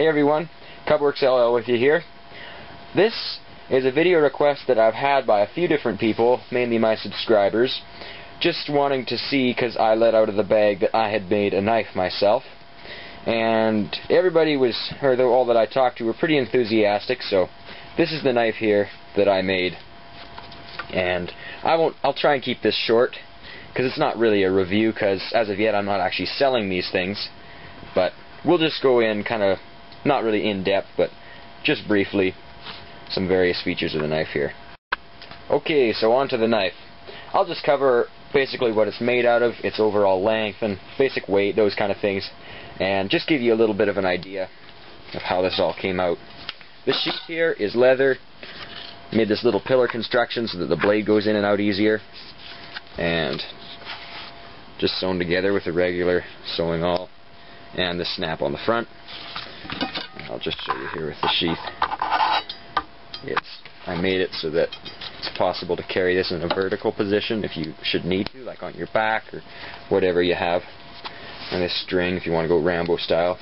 Hey everyone, Cubworks LL with you here. This is a video request that I've had by a few different people, mainly my subscribers, just wanting to see, because I let out of the bag that I had made a knife myself. And everybody was, or all that I talked to were pretty enthusiastic, so this is the knife here that I made. And I'll try and keep this short, because it's not really a review, because as of yet I'm not actually selling these things. But we'll just go in kind of, not really in depth, but just briefly, some various features of the knife here. Okay, so on to the knife. I'll just cover basically what it's made out of, its overall length and basic weight, those kind of things, and just give you a little bit of an idea of how this all came out. This sheath here is leather. Made this little pillar construction so that the blade goes in and out easier, and just sewn together with a regular sewing awl and the snap on the front. I'll just show you here with the sheath. I made it so that it's possible to carry this in a vertical position if you should need to, like on your back or whatever you have. And this string if you want to go Rambo style.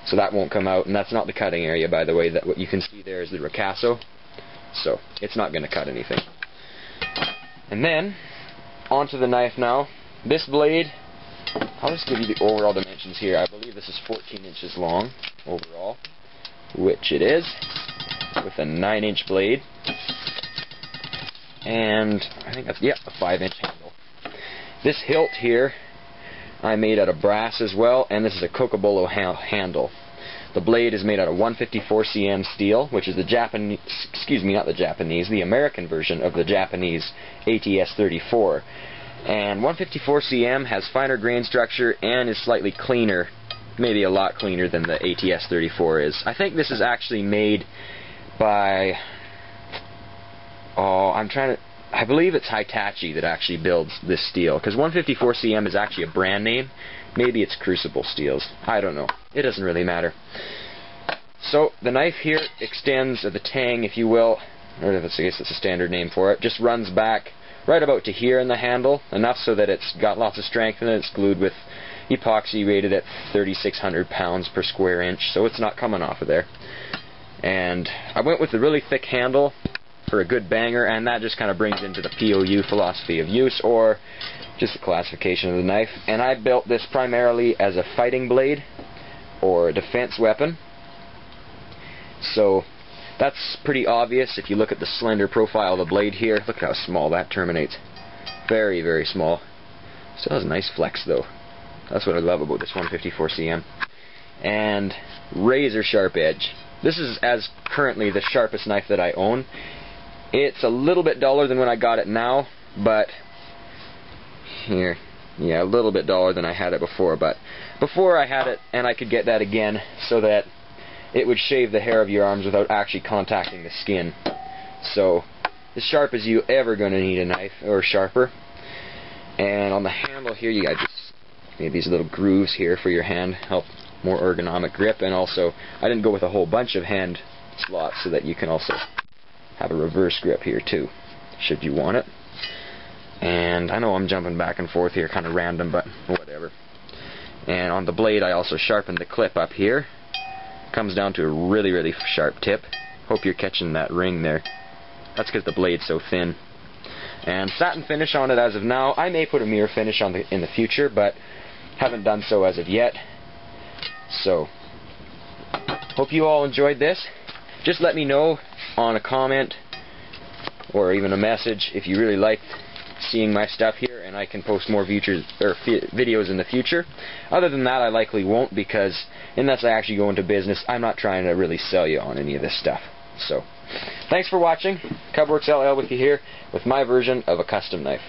So that won't come out, and that's not the cutting area, by the way. That what you can see there is the ricasso. So it's not going to cut anything. And then onto the knife now. This blade, I'll just give you the overall dimensions here. I believe this is 14 inches long overall, which it is, with a 9-inch blade, and I think that's, yeah, a 5-inch handle. This hilt here I made out of brass as well, and this is a Cocobolo handle. The blade is made out of 154 cm steel, which is the Japanese, the American version of the Japanese ATS-34. And 154 cm has finer grain structure and is slightly cleaner, maybe a lot cleaner than the ATS-34 is. I think this is actually made by, I believe it's Hitachi that actually builds this steel, because 154 cm is actually a brand name. Maybe it's Crucible Steels. I don't know. It doesn't really matter. So the knife here extends, or the tang, if you will, or I guess it's a standard name for it, just runs back right about to here in the handle, enough so that it's got lots of strength in it. It's glued with epoxy rated at 3,600 pounds per square inch, so it's not coming off of there. And I went with the really thick handle for a good banger, and that just kind of brings into the POU, philosophy of use, or just the classification of the knife. And I built this primarily as a fighting blade or a defense weapon. So that's pretty obvious if you look at the slender profile of the blade here. Look at how small that terminates. Very, very small. Still has a nice flex though. That's what I love about this 154 cm. And razor sharp edge. This is currently the sharpest knife that I own. It's a little bit duller than when I got it now, but here, yeah, a little bit duller than I had it before. But before I had it, and I could get that again so that it would shave the hair of your arms without actually contacting the skin. So as sharp as you ever going to need a knife, or sharper. And on the handle here, you got just maybe these little grooves here for your hand, help more ergonomic grip. And also, I didn't go with a whole bunch of hand slots so that you can also have a reverse grip here too, should you want it. And I know I'm jumping back and forth here, kind of random, but whatever. And on the blade, I also sharpened the clip up here. Comes down to a really, really sharp tip. Hope you're catching that ring there. That's because the blade's so thin. And satin finish on it as of now. I may put a mirror finish on in the future, but haven't done so as of yet. So, hope you all enjoyed this. Just let me know on a comment or even a message if you really liked seeing my stuff here, and I can post more videos in the future. Other than that, I likely won't, because unless I actually go into business, I'm not trying to really sell you on any of this stuff. So, thanks for watching. Cubworks LL with you here with my version of a custom knife.